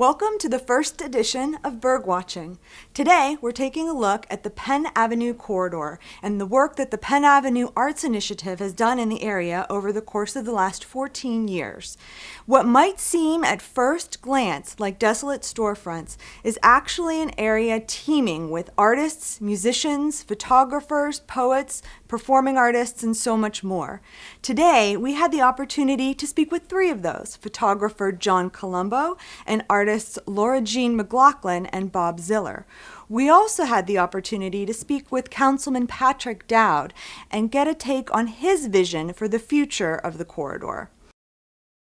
Welcome to the first edition of BURGH Watching. Today, we're taking a look at the Penn Avenue Corridor and the work that the Penn Avenue Arts Initiative has done in the area over the course of the last 14 years. What might seem at first glance like desolate storefronts is actually an area teeming with artists, musicians, photographers, poets, performing artists, and so much more. Today, we had the opportunity to speak with three of those: photographer John Colombo and artists Laura Jean McLaughlin and Bob Ziller. We also had the opportunity to speak with Councilman Patrick Dowd and get a take on his vision for the future of the corridor.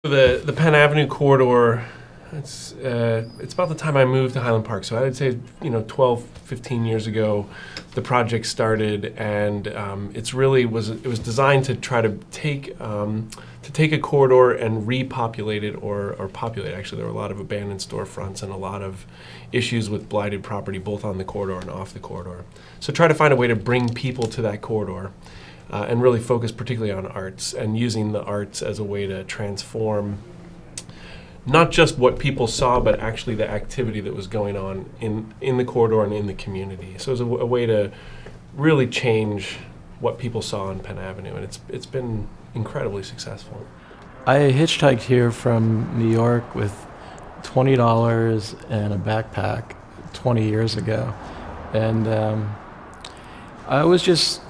The Penn Avenue Corridor, it's about the time I moved to Highland Park, so I would say 12, 15 years ago the project started, and it was designed to try to take a corridor and repopulate it or populate. Actually, there were a lot of abandoned storefronts and a lot of issues with blighted property both on the corridor and off the corridor. So try to find a way to bring people to that corridor and really focus particularly on arts and using the arts as a way to transform not just what people saw, but actually the activity that was going on in the corridor and in the community. So it was a way to really change what people saw on Penn Avenue, and it's been incredibly successful. I hitchhiked here from New York with $20 and a backpack 20 years ago, and I was just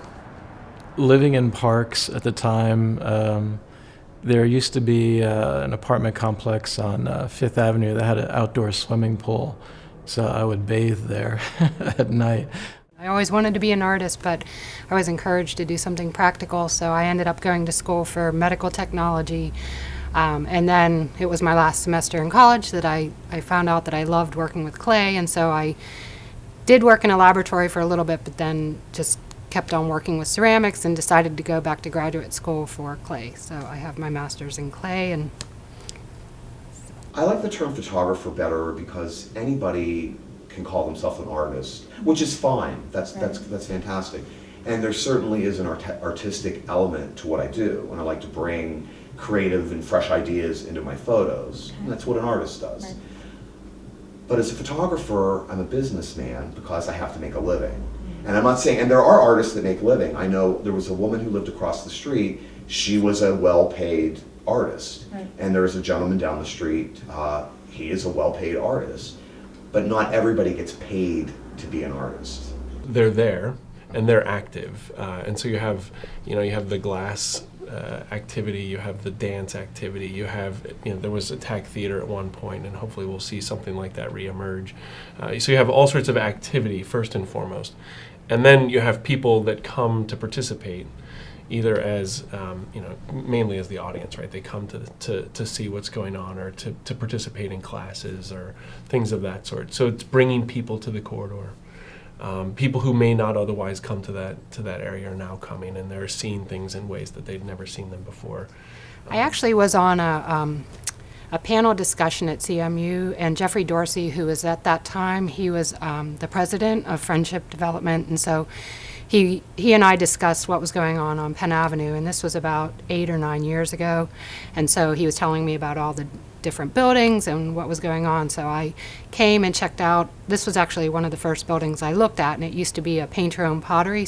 living in parks at the time. There used to be an apartment complex on Fifth Avenue that had an outdoor swimming pool, so I would bathe there at night. I always wanted to be an artist, but I was encouraged to do something practical, so I ended up going to school for medical technology. And then it was my last semester in college that I found out that I loved working with clay, and so I did work in a laboratory for a little bit, but then just kept on working with ceramics and decided to go back to graduate school for clay. So I have my master's in clay. And I like the term photographer better because anybody can call themselves an artist, which is fine. That's fantastic. And there certainly is an artistic element to what I do, and I like to bring creative and fresh ideas into my photos. And that's what an artist does. Right. But as a photographer, I'm a businessman because I have to make a living. And I'm not saying, and there are artists that make a living. I know there was a woman who lived across the street. She was a well-paid artist. Right. And there's a gentleman down the street. He is a well-paid artist. But not everybody gets paid to be an artist. They're there, and they're active. And so you have the glass activity, you have the dance activity, you have, there was a TAC theater at one point, and hopefully we'll see something like that reemerge. So you have all sorts of activity, first and foremost. And then you have people that come to participate, either as, mainly as the audience, right? They come to see what's going on, or to participate in classes or things of that sort. So it's bringing people to the corridor. People who may not otherwise come to that area are now coming, and they're seeing things in ways that they'd never seen them before. I actually was on a panel discussion at CMU, and Jeffrey Dorsey, who was at that time, he was the president of Friendship Development, and so he and I discussed what was going on Penn Avenue, and this was about 8 or 9 years ago, and so he was telling me about all the different buildings and what was going on. So I came and checked out. This was actually one of the first buildings I looked at, and it used to be a paint-your-own pottery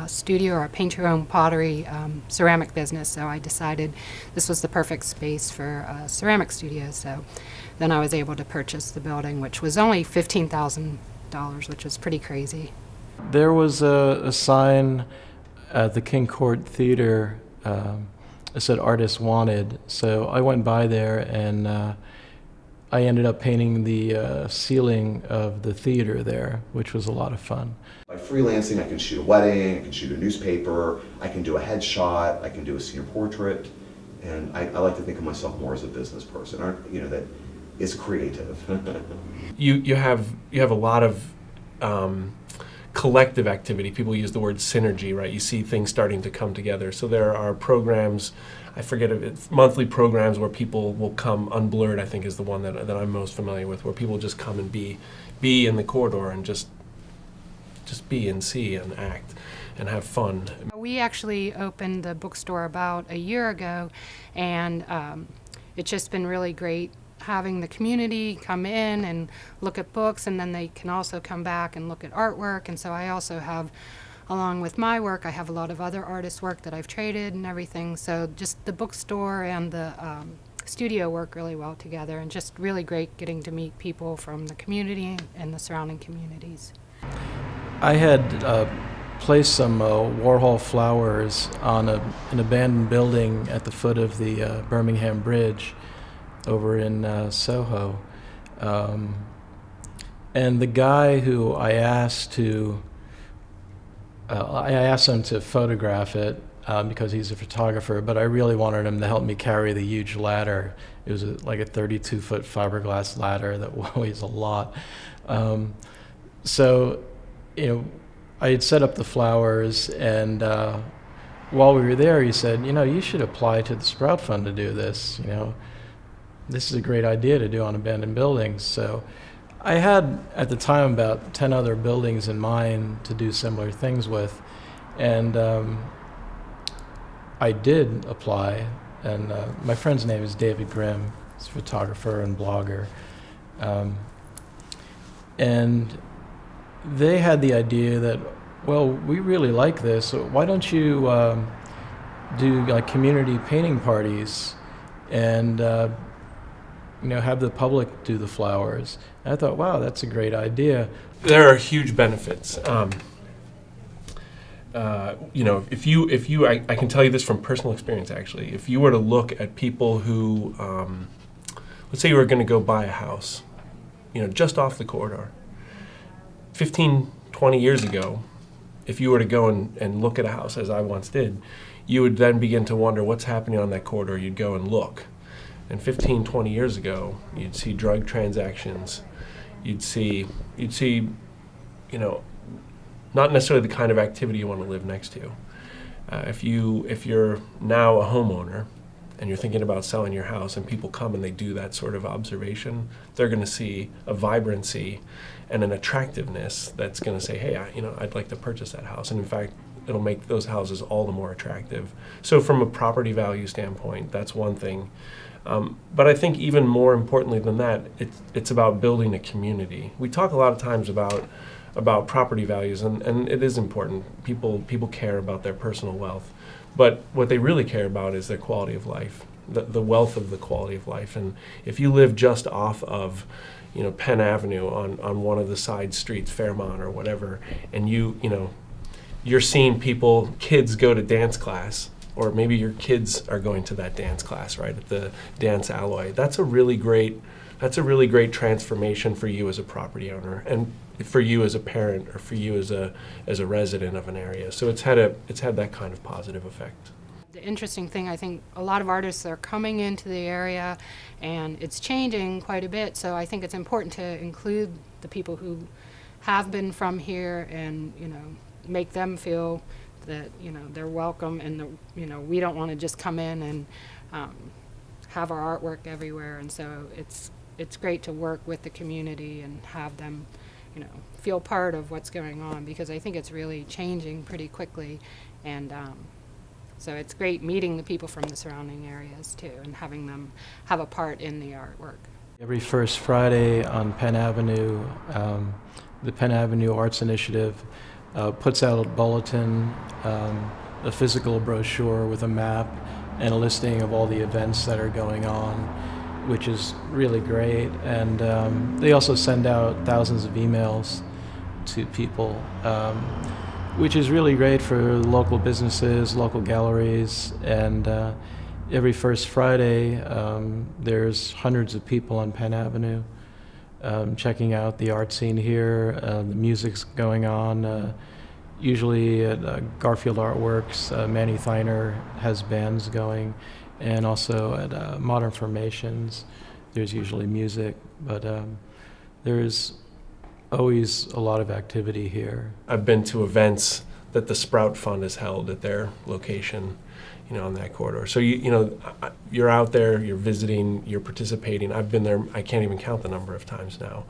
studio, or a paint-your-own pottery ceramic business. So I decided this was the perfect space for a ceramic studio. So then I was able to purchase the building, which was only $15,000, which was pretty crazy. There was a sign at the King Court Theater. It said "Artists Wanted," so I went by there, and I ended up painting the ceiling of the theater there, which was a lot of fun. By freelancing, I can shoot a wedding, I can shoot a newspaper, I can do a headshot, I can do a senior portrait, and I like to think of myself more as a business person, that is creative. You have a lot of collective activity. People use the word synergy, right? You see things starting to come together. So there are programs, I forget if it's monthly programs, where people will come. Unblurred, I think, is the one that I'm most familiar with, where people just come and be in the corridor and just be and see and act and have fun. We actually opened the bookstore about a year ago, and it's just been really great having the community come in and look at books, and then they can also come back and look at artwork. And so I also have, along with my work, I have a lot of other artists' work that I've traded and everything. So just the bookstore and the studio work really well together, and just really great getting to meet people from the community and the surrounding communities. I had placed some Warhol flowers on an abandoned building at the foot of the Birmingham Bridge over in Soho. And the guy who I asked him to photograph it because he's a photographer, but I really wanted him to help me carry the huge ladder. It was like a 32-foot fiberglass ladder that weighs a lot. So, I had set up the flowers, and while we were there, he said, you should apply to the Sprout Fund to do this. This is a great idea to do on abandoned buildings. So I had, at the time, about 10 other buildings in mind to do similar things with. And I did apply, and my friend's name is David Grimm. He's a photographer and blogger. And they had the idea that, well, we really like this, so why don't you do like community painting parties and have the public do the flowers. And I thought, wow, that's a great idea. There are huge benefits. If you, I can tell you this from personal experience actually. If you were to look at people who, let's say you were going to go buy a house, just off the corridor. 15, 20 years ago, if you were to go and look at a house, as I once did, you would then begin to wonder what's happening on that corridor. You'd go and look. And 15, 20 years ago, you'd see drug transactions. You'd see, not necessarily the kind of activity you want to live next to. If you're now a homeowner and you're thinking about selling your house, and people come and they do that sort of observation, they're going to see a vibrancy and an attractiveness that's going to say, hey, I'd like to purchase that house. And in fact, it'll make those houses all the more attractive. So from a property value standpoint, that's one thing. But I think even more importantly than that, it's about building a community. We talk a lot of times about property values, and it is important. People care about their personal wealth. But what they really care about is their quality of life, the wealth of the quality of life. And if you live just off of Penn Avenue on one of the side streets, Fairmont or whatever, and you're seeing kids go to dance class, or maybe your kids are going to that dance class, right, at the Dance Alloy. That's a really great transformation for you as a property owner, and for you as a parent, or for you as a resident of an area. So it's had that kind of positive effect. The interesting thing, I think a lot of artists are coming into the area, and it's changing quite a bit. So I think it's important to include the people who have been from here, and make them feel that they're welcome, and we don't want to just come in and have our artwork everywhere. And so it's great to work with the community and have them feel part of what's going on, because I think it's really changing pretty quickly. And so it's great meeting the people from the surrounding areas too, and having them have a part in the artwork. Every first Friday on Penn Avenue, the Penn Avenue Arts Initiative puts out a bulletin, a physical brochure with a map and a listing of all the events that are going on, which is really great. And they also send out thousands of emails to people, which is really great for local businesses, local galleries. And every first Friday, there's hundreds of people on Penn Avenue checking out the art scene here. The music's going on. Usually at Garfield Artworks, Manny Thiner has bands going, and also at Modern Formations, there's usually music, but there's always a lot of activity here. I've been to events that the Sprout Fund has held at their location, on that corridor. So you're out there, you're visiting, you're participating. I've been there, I can't even count the number of times now.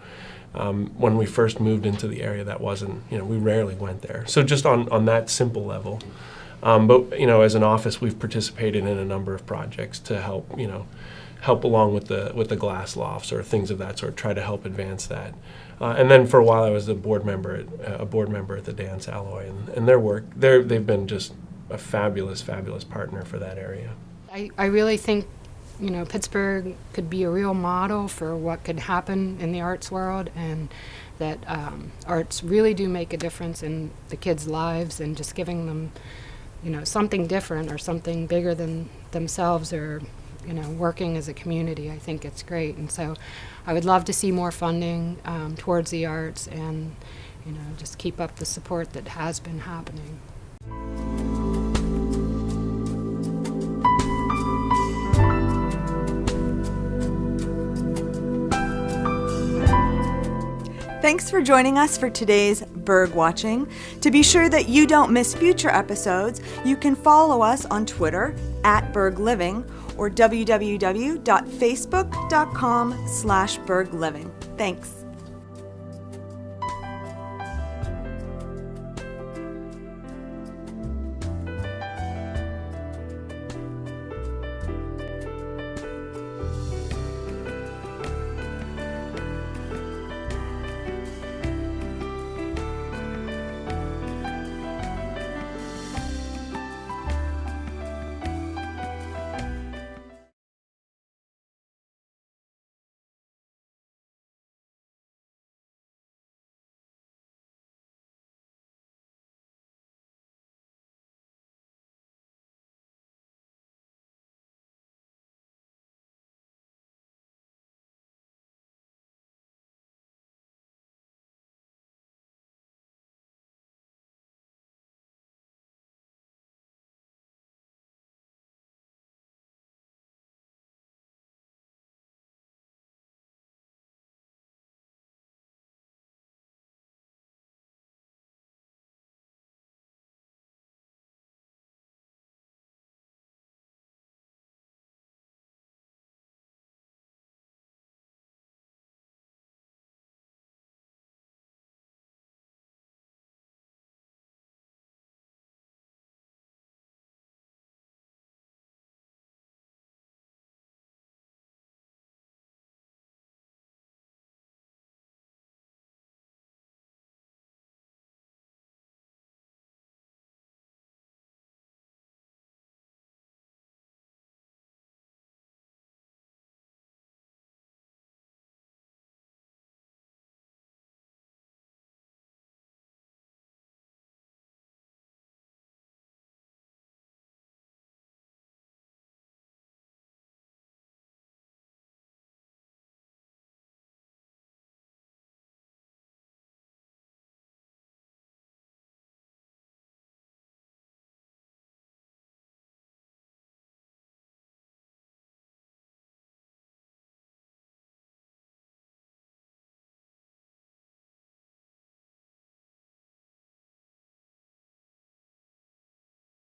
When we first moved into the area, that wasn't, we rarely went there. So just on that simple level. But as an office, we've participated in a number of projects to help, help along with the glass lofts or things of that sort, try to help advance that. And then for a while I was a board member at the Dance Alloy, and their work, they've been just a fabulous partner for that area. I really think, Pittsburgh could be a real model for what could happen in the arts world, and that arts really do make a difference in the kids' lives, and just giving them, something different or something bigger than themselves, or, working as a community. I think it's great. And so I would love to see more funding towards the arts, and, just keep up the support that has been happening. Thanks for joining us for today's BURGH Watching. To be sure that you don't miss future episodes, you can follow us on Twitter @BURGHLiving or www.facebook.com/BURGHLiving. Thanks.